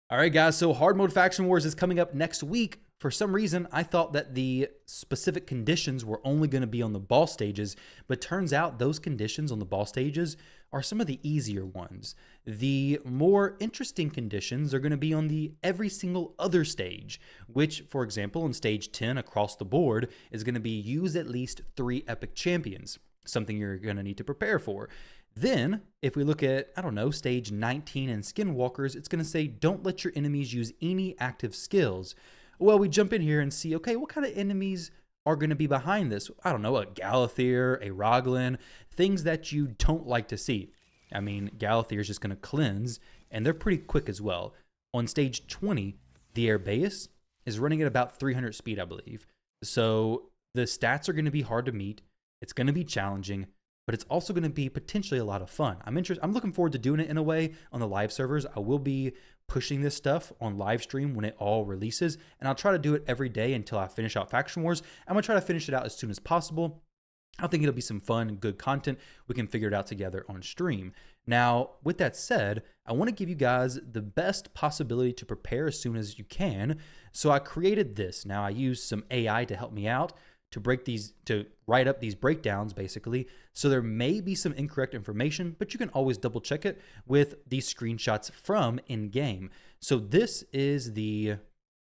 All right, guys. So Hard Mode Faction Wars is coming up next week. For some reason, I thought that the specific conditions were only going to be on the ball stages, but turns out those conditions on the ball stages are some of the easier ones. The more interesting conditions are going to be on the every single other stage, which, for example, on stage 10 across the board is going to be use at least 3 epic champions, something you're going to need to prepare for. Then, if we look at, I don't know, stage 19 and Skinwalkers, it's going to say, don't let your enemies use any active skills. Well, we jump in here and see, okay, what kind of enemies are going to be behind this? I don't know, a Galathier, a Roglin, things that you don't like to see. I mean, Galathier is just going to cleanse, and they're pretty quick as well. On stage 20, the Airbeus is running at about 300 speed, I believe. So the stats are going to be hard to meet. It's going to be challenging, but it's also going to be potentially a lot of fun. I'm looking forward to doing it in a way on the live servers. I will be pushing this stuff on live stream when it all releases, and I'll try to do it every day until I finish out Faction Wars. I'm going to try to finish it out as soon as possible. I think it'll be some fun and good content. We can figure it out together on stream. Now, with that said, I want to give you guys the best possibility to prepare as soon as you can. So I created this. Now I used some AI to help me out to write up these breakdowns basically. So there may be some incorrect information, but you can always double check it with these screenshots from in-game. So this is the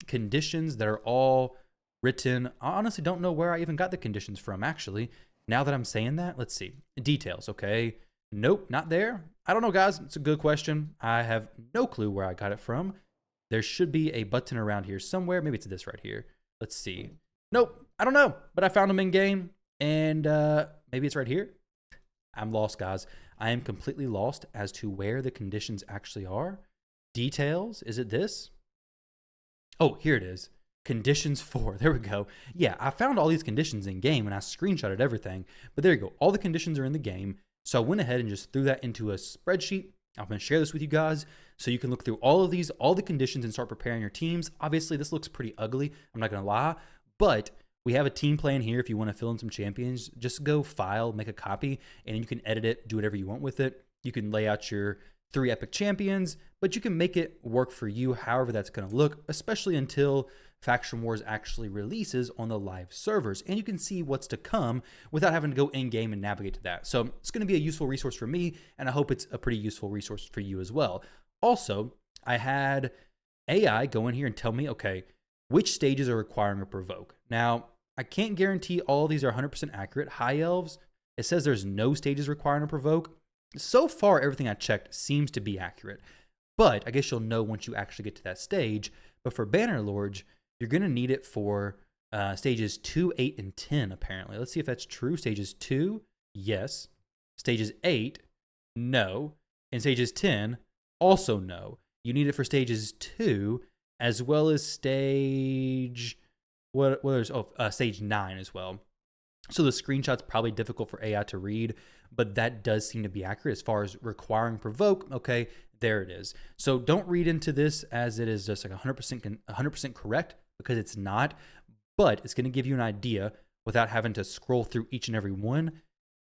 conditions that are all written. I honestly don't know where I even got the conditions from actually. Now that I'm saying that, let's see. Details, okay. Nope, not there. I don't know, guys. It's a good question. I have no clue where I got it from. There should be a button around here somewhere. Maybe it's this right here. Let's see. Nope, I don't know, but I found them in game, and maybe it's right here. I'm lost, guys. I am completely lost as to where the conditions actually are. Details, is it this? Oh, here it is. Conditions 4, there we go. Yeah, I found all these conditions in game, and I screenshotted everything, but there you go. All the conditions are in the game, so I went ahead and just threw that into a spreadsheet. I'm going to share this with you guys so you can look through all of these, all the conditions, and start preparing your teams. Obviously, this looks pretty ugly. I'm not going to lie. But we have a team plan here. If you want to fill in some champions, just go file, make a copy, and you can edit it, do whatever you want with it. You can lay out your 3 epic champions, but you can make it work for you however that's going to look, especially until Faction Wars actually releases on the live servers. And you can see what's to come without having to go in-game and navigate to that. So it's going to be a useful resource for me, and I hope it's a pretty useful resource for you as well. Also, I had AI go in here and tell me, okay, which stages are requiring a provoke. Now, I can't guarantee all of these are 100% accurate. High Elves, it says there's no stages requiring a provoke. So far, everything I checked seems to be accurate. But I guess you'll know once you actually get to that stage. But for Banner Lords, you're going to need it for stages 2, 8, and 10, apparently. Let's see if that's true. Stages 2, yes. Stages 8, no. And stages 10, also no. You need it for stages 2, as well as stage, stage 9 as well. So the screenshot's probably difficult for AI to read, but that does seem to be accurate as far as requiring provoke. Okay, there it is. So don't read into this as it is just like 100% correct, because it's not, but it's going to give you an idea without having to scroll through each and every one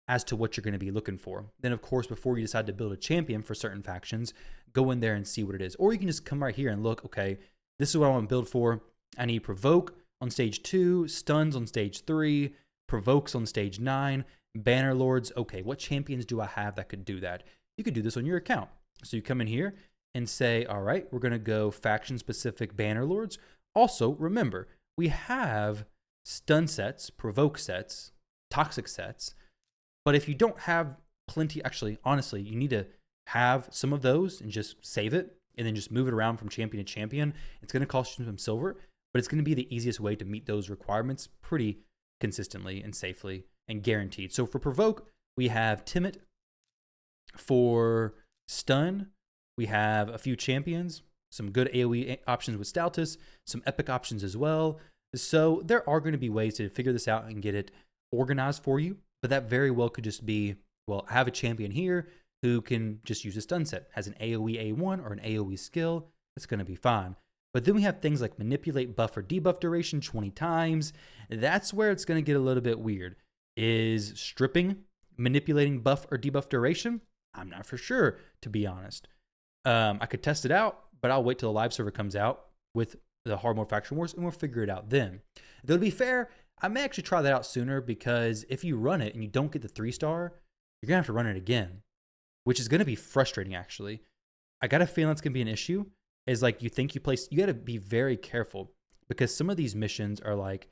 as to what you're going to be looking for. Then, of course, before you decide to build a champion for certain factions, go in there and see what it is. Or you can just come right here and look, okay, this is what I want to build for. I need provoke on stage 2, stuns on stage 3, provokes on stage 9, banner lords. Okay, what champions do I have that could do that? You could do this on your account. So you come in here and say, all right, we're going to go faction-specific banner lords. Also, remember, we have stun sets, provoke sets, toxic sets. But if you don't have plenty, actually, honestly, you need to have some of those and just save it and then just move it around from champion to champion. It's going to cost you some silver, but it's going to be the easiest way to meet those requirements pretty consistently and safely and guaranteed. So for provoke, we have Timid. For stun, we have a few champions, some good AoE options with Stoutus, some epic options as well. So there are going to be ways to figure this out and get it organized for you, but that very well could just be, well, I have a champion here who can just use a stun set, has an AoE A1 or an AoE skill. It's going to be fine. But then we have things like manipulate buff or debuff duration 20 times. That's where it's going to get a little bit weird. Is stripping manipulating buff or debuff duration? I'm not for sure, to be honest. I could test it out, but I'll wait till the live server comes out with the hard mode faction wars and we'll figure it out then. Though to be fair, I may actually try that out sooner because if you run it and you don't get the 3-star, you're going to have to run it again, which is going to be frustrating actually. I got a feeling that's going to be an issue. Is like you got to be very careful because some of these missions are like,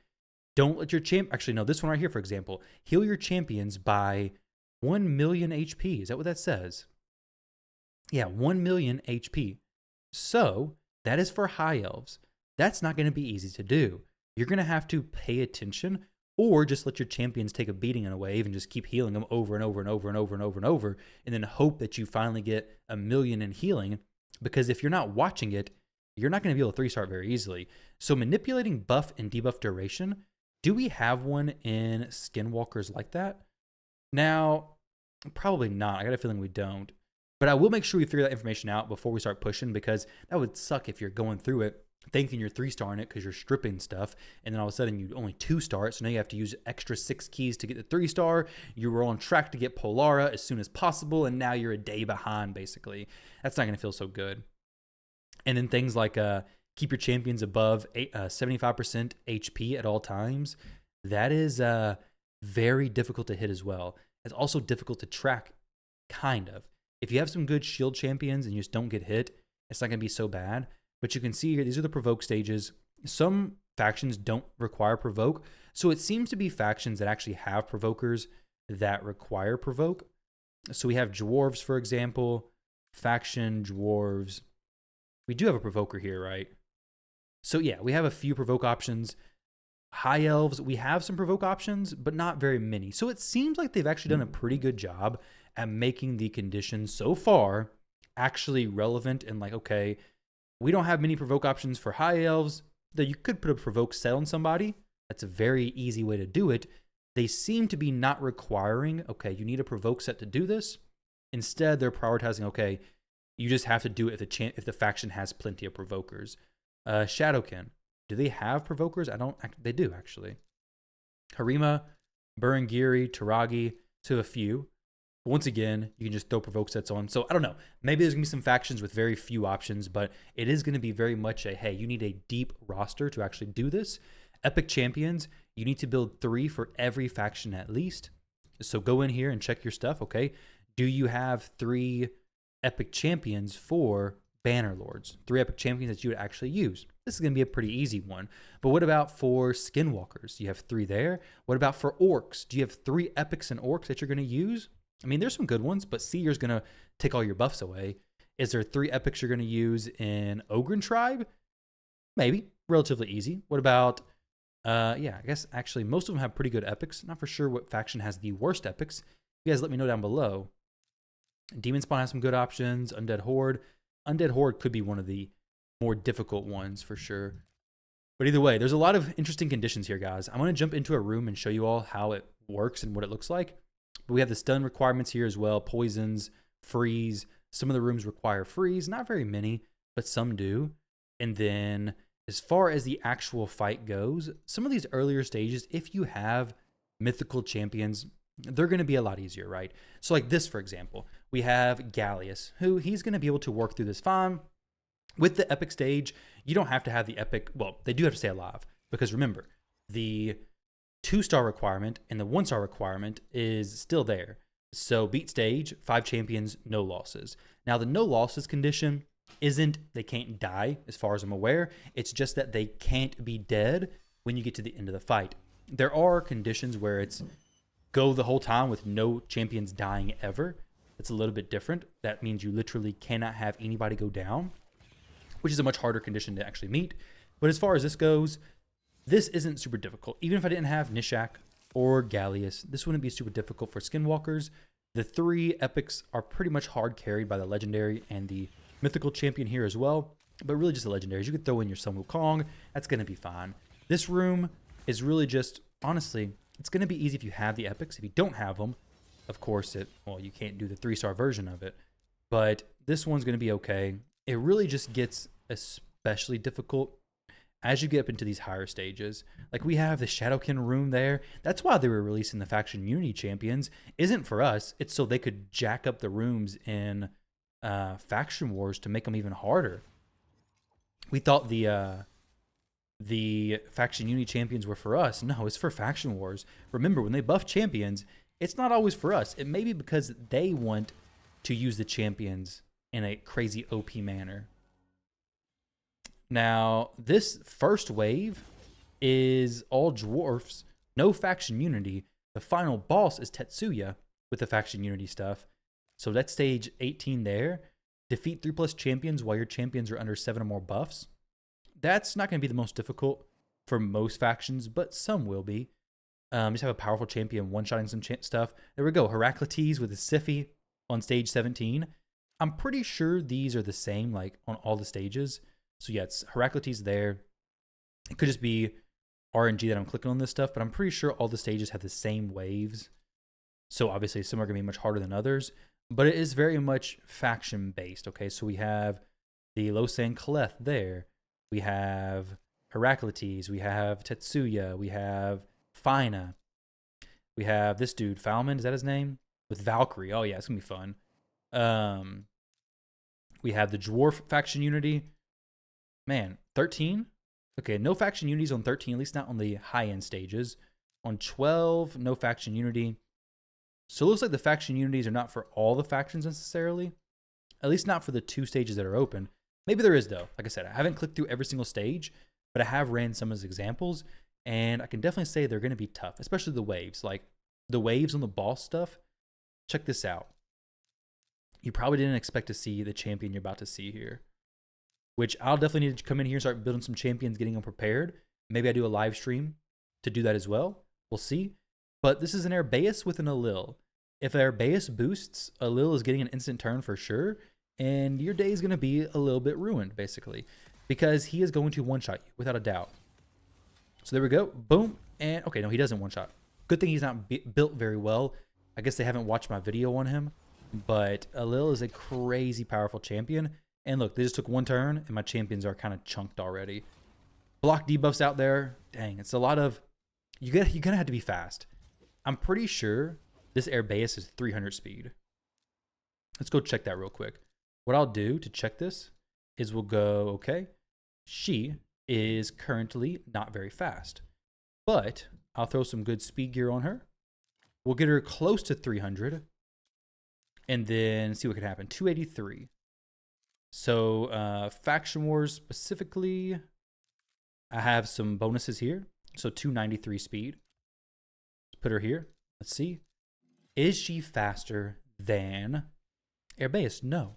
don't let your actually no, this one right here, for example, heal your champions by 1 million HP. Is that what that says? Yeah, 1 million HP. So that is for high elves. That's not going to be easy to do. You're going to have to pay attention or just let your champions take a beating in a wave and just keep healing them over and over and over and over and over and over, and then hope that you finally get 1 million in healing. Because if you're not watching it, you're not going to be able to 3-star very easily. So manipulating buff and debuff duration, do we have one in Skinwalkers like that? Now, probably not. I got a feeling we don't. But I will make sure we figure that information out before we start pushing, because that would suck if you're going through it thinking you're 3-starring it because you're stripping stuff, and then all of a sudden you only 2-star it, so now you have to use extra 6 keys to get the 3-star. You were on track to get Polara as soon as possible, and now you're a day behind, basically. That's not going to feel so good. And then things like keep your champions above 75% HP at all times. That is very difficult to hit as well. It's also difficult to track, kind of. If you have some good shield champions and you just don't get hit, it's not going to be so bad. But you can see here, these are the provoke stages. Some factions don't require provoke. So it seems to be factions that actually have provokers that require provoke. So we have dwarves, for example, faction dwarves. We do have a provoker here, right? So yeah, we have a few provoke options. High elves, we have some provoke options, but not very many. So it seems like they've actually done a pretty good job at making the conditions so far actually relevant and like, okay, we don't have many provoke options for high elves, though you could put a provoke set on somebody. That's a very easy way to do it. They seem to be not requiring, okay, you need a provoke set to do this. Instead, they're prioritizing, okay, you just have to do it if the faction has plenty of provokers. Shadowkin, do they have provokers? They do, actually. Harima, Burungiri, Taragi, so a few. But once again, you can just throw provoke sets on. So I don't know. Maybe there's going to be some factions with very few options, but it is going to be very much a, hey, you need a deep roster to actually do this. Epic champions, you need to build 3 for every faction at least. So go in here and check your stuff, okay? Do you have 3 epic champions for banner lords? 3 epic champions that you would actually use. This is going to be a pretty easy one. But what about for skinwalkers? Do you have 3 there? What about for orcs? Do you have 3 epics and orcs that you're going to use? I mean, there's some good ones, but Seer's going to take all your buffs away. Is there 3 epics you're going to use in Ogren Tribe? Maybe. Relatively easy. What about, I guess actually most of them have pretty good epics. Not for sure what faction has the worst epics. You guys let me know down below. Demon Spawn has some good options. Undead Horde. Undead Horde could be one of the more difficult ones for sure. But either way, there's a lot of interesting conditions here, guys. I'm going to jump into a room and show you all how it works and what it looks like. But we have the stun requirements here as well. Poisons, freeze. Some of the rooms require freeze. Not very many, but some do. And then as far as the actual fight goes, some of these earlier stages, if you have mythical champions, they're going to be a lot easier, right? So like this, for example, we have Gallius, who he's going to be able to work through this fine. With the epic stage, you don't have to have the epic. Well, they do have to stay alive because remember, the 2-star requirement and the 1-star requirement is still there. So beat stage, 5 champions, no losses. Now the no losses condition isn't they can't die as far as I'm aware. It's just that they can't be dead when you get to the end of the fight. There are conditions where it's go the whole time with no champions dying ever. It's a little bit different. That means you literally cannot have anybody go down, which is a much harder condition to actually meet. But as far as this goes, this isn't super difficult. Even if I didn't have Nishak or Gallius, this wouldn't be super difficult for Skinwalkers. The 3 epics are pretty much hard carried by the legendary and the mythical champion here as well, but really just the legendaries. You could throw in your Sun Wukong. That's going to be fine. This room is really just, honestly, it's going to be easy if you have the epics. If you don't have them, of course, you can't do the 3-star version of it, but this one's going to be okay. It really just gets especially difficult as you get up into these higher stages. Like we have the Shadowkin room there. That's why they were releasing the faction Unity champions. Isn't for us. It's so they could jack up the rooms in faction wars to make them even harder. We thought the faction unity champions were for us. No, it's for faction wars. Remember, when they buff champions, it's not always for us. It may be because they want to use the champions in a crazy OP manner. Now, this first wave is all dwarfs, no faction unity. The final boss is Tetsuya with the faction unity stuff. So that's stage 18 there. Defeat 3+ champions while your champions are under 7 or more buffs. That's not going to be the most difficult for most factions, but some will be. Just have a powerful champion one-shotting some stuff. There we go. Heraclitus with a Siphi on stage 17. I'm pretty sure these are the same, like, on all the stages. So yeah, it's Heraclitus there. It could just be RNG that I'm clicking on this stuff, but I'm pretty sure all the stages have the same waves. So obviously some are going to be much harder than others, but it is very much faction-based, okay? So we have the Losan Kaleth there. We have Heraclitus. We have Tetsuya. We have Fina. We have this dude, Falman, is that his name? With Valkyrie. Oh yeah, it's going to be fun. We have the Dwarf faction unity. Man, 13? Okay, no faction unities on 13, at least not on the high-end stages. On 12, no faction unity. So it looks like the faction unities are not for all the factions necessarily. At least not for the 2 stages that are open. Maybe there is, though. Like I said, I haven't clicked through every single stage, but I have ran some as examples, and I can definitely say they're going to be tough, especially the waves. Like, the waves on the boss stuff, check this out. You probably didn't expect to see the champion you're about to see here, which I'll definitely need to come in here and start building some champions, getting them prepared. Maybe I do a live stream to do that as well. We'll see. But this is an Arbaeus with an Alil. If Arbaeus boosts, Alil is getting an instant turn for sure, and your day is going to be a little bit ruined, basically, because he is going to one-shot you, without a doubt. So there we go. Boom. And, okay, no, he doesn't one-shot. Good thing he's not built very well. I guess they haven't watched my video on him, but Alil is a crazy powerful champion. And look, they just took one turn, and my champions are kind of chunked already. Block debuffs out there. Dang, it's a lot of... You're gonna have to be fast. I'm pretty sure this Arbaeus is 300 speed. Let's go check that real quick. What I'll do to check this is we'll go, okay, she is currently not very fast, but I'll throw some good speed gear on her. We'll get her close to 300, and then see what can happen. 283. So Faction Wars specifically, I have some bonuses here. So 293 speed. Let's put her here. Let's see. Is she faster than Arbaeus? No.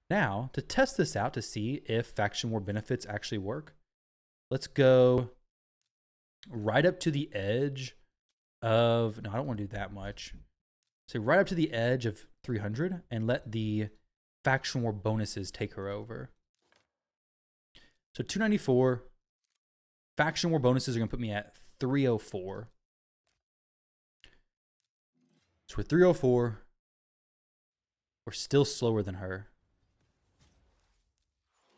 Now, to test this out to see if Faction War benefits actually work, let's go right up to the edge of... No, I don't want to do that much. So right up to the edge of 300 and let the Faction War bonuses take her over. So 294. Faction War bonuses are going to put me at 304. So with 304, we're still slower than her.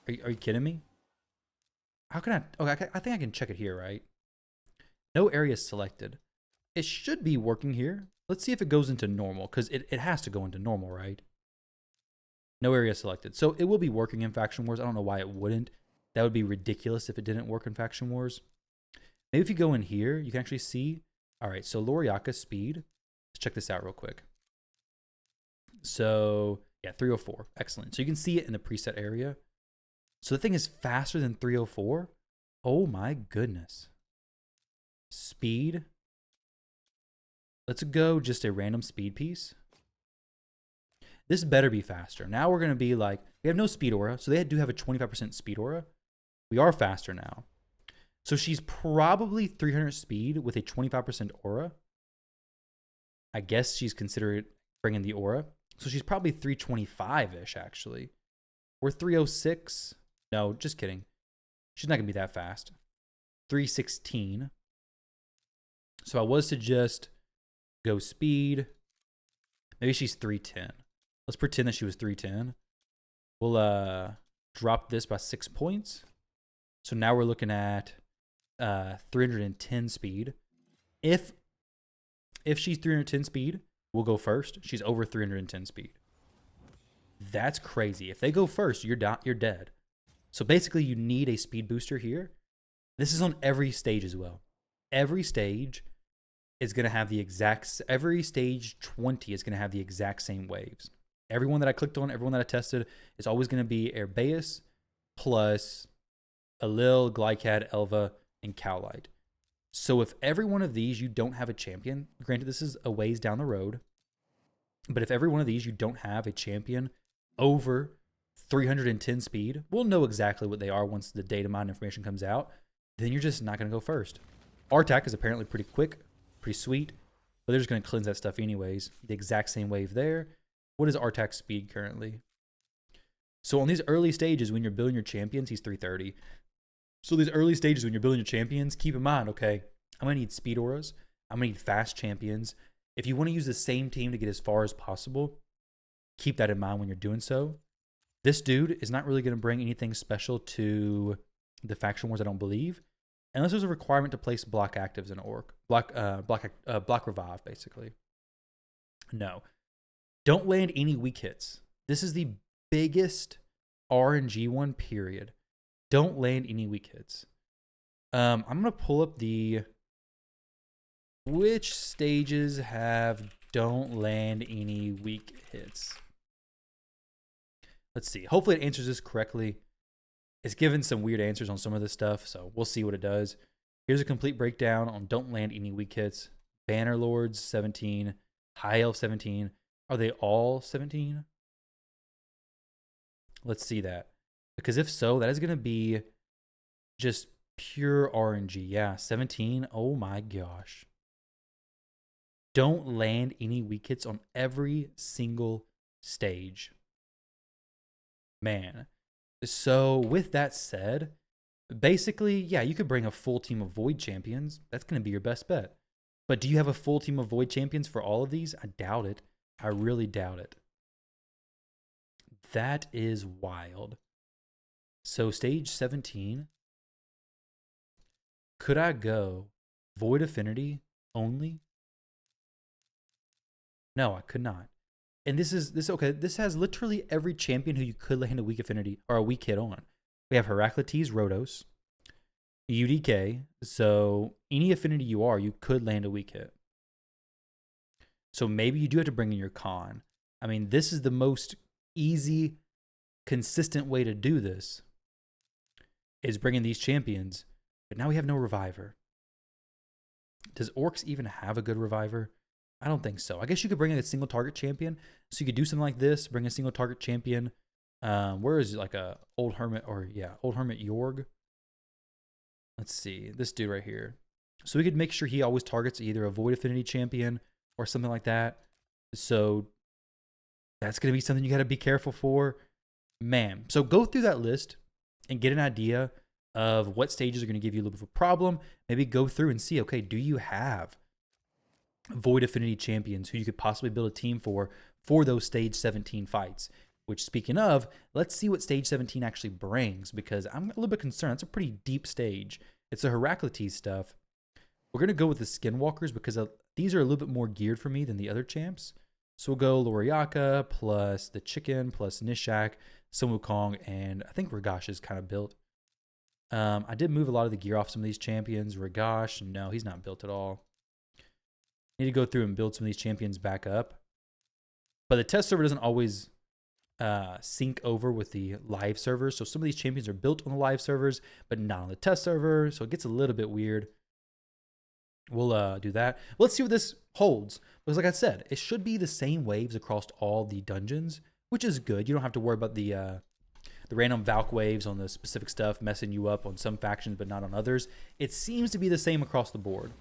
Are you kidding me? How can I... Okay, I think I can check it here, right? No area selected. It should be working here. Let's see if it goes into normal, because it has to go into normal, right? No area selected. So it will be working in Faction Wars. I don't know why it wouldn't. That would be ridiculous if it didn't work in Faction Wars. Maybe if you go in here, you can actually see... All right, so Loriaka's speed. Let's check this out real quick. So, yeah, 304. Excellent. So you can see it in the preset area. So the thing is faster than 304. Oh my goodness. Speed. Let's go just a random speed piece. This better be faster. Now we're going to be like, we have no speed aura. So they do have a 25% speed aura. We are faster now. So she's probably 300 speed with a 25% aura. I guess she's considered bringing the aura. So she's probably 325-ish, actually. We're 306. No, just kidding. She's not going to be that fast. 316. So I was to just go speed. Maybe she's 310. Let's pretend that she was 310. We'll drop this by 6 points. So now we're looking at 310 speed. If she's 310 speed, we'll go first. She's over 310 speed. That's crazy. If they go first, you're dead. So basically, you need a speed booster here. This is on every stage as well. Every stage is going to have the exact, every stage 20 is going to have the exact same waves. Everyone that I clicked on, everyone that I tested is always going to be Airbeus plus Alil, Glycad, Elva, and Cowlight. So if every one of these you don't have a champion, granted this is a ways down the road, but if every one of these you don't have a champion over 310 speed, we'll know exactly what they are once the data mine information comes out, then you're just not going to go first. RTAC is apparently pretty quick, pretty sweet, but they're just going to cleanse that stuff anyways. The exact same wave there. What is RTAC speed currently? So on these early stages when you're building your champions, he's 330. So these early stages when you're building your champions, keep in mind, okay, I'm going to need speed auras. I'm going to need fast champions. If you want to use the same team to get as far as possible, keep that in mind when you're doing so. This dude is not really going to bring anything special to the faction wars, I don't believe, unless there's a requirement to place block actives in Orc. Block revive, basically. No. Don't land any weak hits. This is the biggest RNG one, period. Don't land any weak hits. I'm going to pull up which stages have don't land any weak hits. Let's see. Hopefully it answers this correctly. It's given some weird answers on some of this stuff, so we'll see what it does. Here's a complete breakdown on don't land any weak hits. Banner Lords, 17. High Elf, 17. Are they all 17? Let's see that. Because if so, that is going to be just pure RNG. Yeah, 17. Oh my gosh. Don't land any weak hits on every single stage. Man. So with that said, basically, yeah, you could bring a full team of Void champions. That's going to be your best bet. But do you have a full team of Void champions for all of these? I doubt it. I really doubt it. That is wild. So stage 17, could I go Void Affinity only? No, I could not. And this has literally every champion who you could land a weak affinity or a weak hit on. We have Heraclitus, Rhodos, UDK. So any affinity you could land a weak hit. So maybe you do have to bring in your con. I mean, this is the most easy, consistent way to do this, is bringing these champions. But now we have no reviver. Does Orcs even have a good reviver? I don't think so. I guess you could bring in a single target champion. So you could do something like this, bring a single target champion. Where is it? Like a old hermit old hermit Yorg. Let's see, this dude right here. So we could make sure he always targets either a Void Affinity champion or something like that. So that's going to be something you got to be careful for. Man, so go through that list and get an idea of what stages are going to give you a little bit of a problem. Maybe go through and see, okay, do you have Void Affinity champions who you could possibly build a team for those stage 17 fights? Which, speaking of, let's see what stage 17 actually brings, because I'm a little bit concerned. It's a pretty deep stage. It's a Heraclitus stuff. We're going to go with the Skinwalkers because these are a little bit more geared for me than the other champs. So we'll go Loriaka plus the Chicken plus Nishak, Sun Wukong, and I think Ragash is kind of built. I did move a lot of the gear off some of these champions. Ragash, no, he's not built at all. Need to go through and build some of these champions back up. But the test server doesn't always sync over with the live servers. So some of these champions are built on the live servers, but not on the test server. So it gets a little bit weird. We'll do that. Let's see what this holds. Because like I said, it should be the same waves across all the dungeons, which is good. You don't have to worry about the random Valk waves on the specific stuff messing you up on some factions, but not on others. It seems to be the same across the board.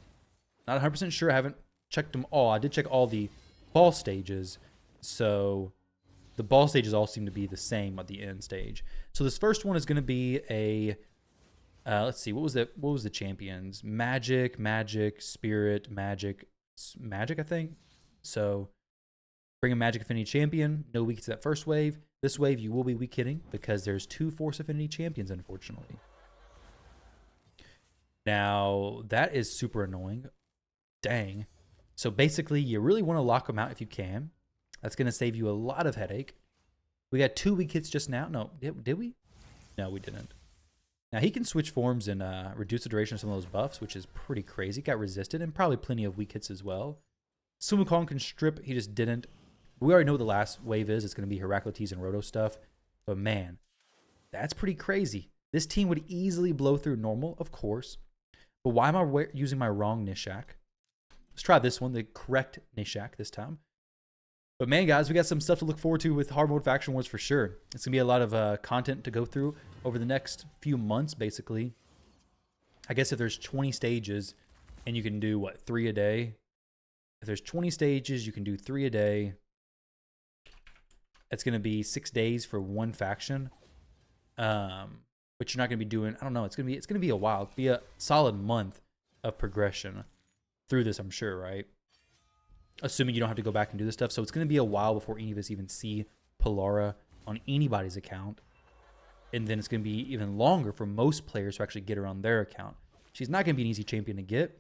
Not 100% sure. I haven't checked them all. I did check all the ball stages. So the ball stages all seem to be the same at the end stage. So this first one is going to be a, let's see, what was the champions? Magic, Spirit, Magic, I think. So bring a Magic Affinity champion. No weak to that first wave. This wave you will be weak hitting because there's 2 Force Affinity champions, unfortunately. Now, that is super annoying. Dang. So basically, you really want to lock them out if you can. That's going to save you a lot of headache. We got 2 weak hits just now. No, did we? No, we didn't. Now, he can switch forms and reduce the duration of some of those buffs, which is pretty crazy. Got resisted and probably plenty of weak hits as well. Sumo Kong can strip. He just didn't. We already know what the last wave is. It's going to be Heraclites and Roto stuff. But, man, that's pretty crazy. This team would easily blow through normal, of course. But why am I using my wrong Nishak? Let's try this one, the correct Nishak this time. But, man, guys, we got some stuff to look forward to with Hard Mode Faction Wars for sure. It's going to be a lot of content to go through over the next few months, basically. I guess if there's 20 stages and you can do, what, 3 a day? If there's 20 stages, you can do 3 a day. It's going to be 6 days for one faction. But you're not going to be doing, I don't know, it's going to be a while. It'll be a solid month of progression through this, I'm sure, right? Assuming you don't have to go back and do this stuff. So it's going to be a while before any of us even see Polara on anybody's account. And then it's going to be even longer for most players to actually get her on their account. She's not going to be an easy champion to get.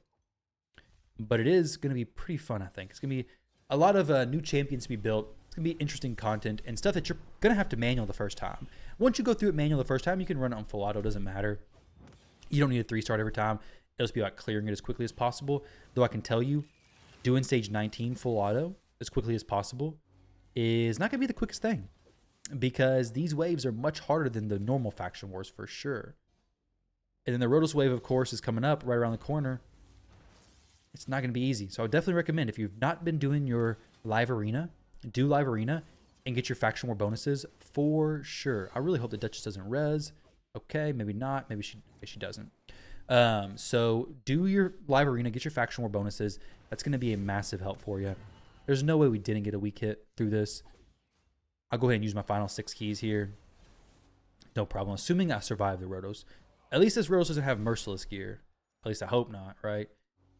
But it is going to be pretty fun, I think. It's going to be a lot of new champions to be built. It's going to be interesting content and stuff that you're going to have to manual the first time. Once you go through it manual the first time, you can run it on full auto. It doesn't matter. You don't need a 3-star every time. It'll just be about clearing it as quickly as possible. Though I can tell you, doing stage 19 full auto as quickly as possible is not going to be the quickest thing. Because these waves are much harder than the normal faction wars for sure. And then the Rotos wave, of course, is coming up right around the corner. It's not going to be easy. So I would definitely recommend, if you've not been doing your live arena, do live arena and get your faction war bonuses for sure. I really hope the Duchess doesn't res. Okay, maybe not. Maybe she doesn't. So do your live arena, get your faction war bonuses. That's going to be a massive help for you. There's no way we didn't get a weak hit through this. I'll go ahead and use my final 6 keys here. No problem. Assuming I survive the Rotos. At least this Rotos doesn't have Merciless gear. At least I hope not, right?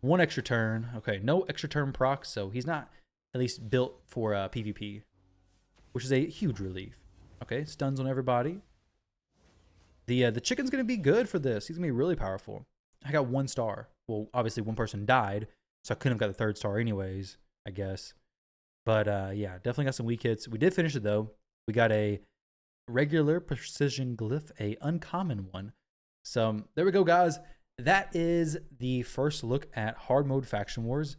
1 extra turn. Okay, no extra turn proc, so he's not at least built for PvP, which is a huge relief. Okay, stuns on everybody. The chicken's going to be good for this. He's going to be really powerful. I got 1 star. Well, obviously one person died, so I couldn't have got the 3rd star anyways, I guess. But yeah, definitely got some weak hits. We did finish it though. We got a regular precision glyph, a uncommon one. So there we go, guys. That is the first look at Hard Mode Faction Wars.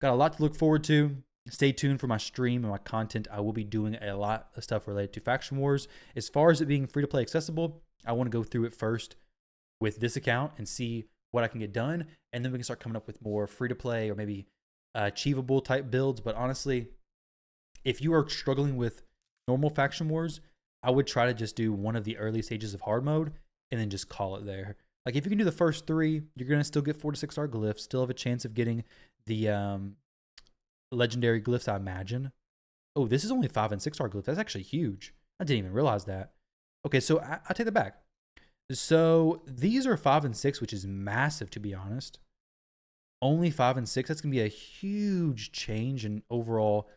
Got a lot to look forward to. Stay tuned for my stream and my content. I will be doing a lot of stuff related to Faction Wars. As far as it being free to play accessible, I want to go through it first with this account and see what I can get done. And then we can start coming up with more free to play or maybe achievable type builds. But honestly, if you are struggling with normal Faction Wars, I would try to just do one of the early stages of hard mode and then just call it there. Like if you can do the first 3, you're going to still get 4 to 6 star glyphs, still have a chance of getting the legendary glyphs, I imagine. Oh, this is only 5 and 6 star glyphs. That's actually huge. I didn't even realize that. Okay, so I take that back. So these are 5 and 6, which is massive, to be honest. Only 5 and 6. That's going to be a huge change in overall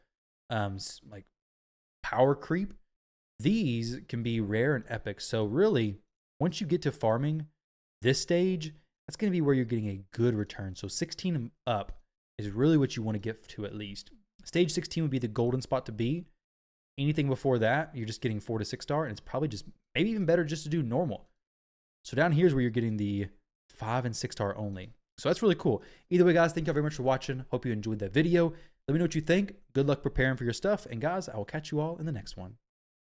like power creep. These can be rare and epic. So really, once you get to farming this stage, that's going to be where you're getting a good return. So 16 and up is really what you want to get to at least. Stage 16 would be the golden spot to be. Anything before that, you're just getting 4 to 6 star, and it's probably just maybe even better just to do normal. So down here is where you're getting the 5 and 6 star only. So that's really cool. Either way, guys, thank you all very much for watching. Hope you enjoyed that video. Let me know what you think. Good luck preparing for your stuff. And guys, I will catch you all in the next one.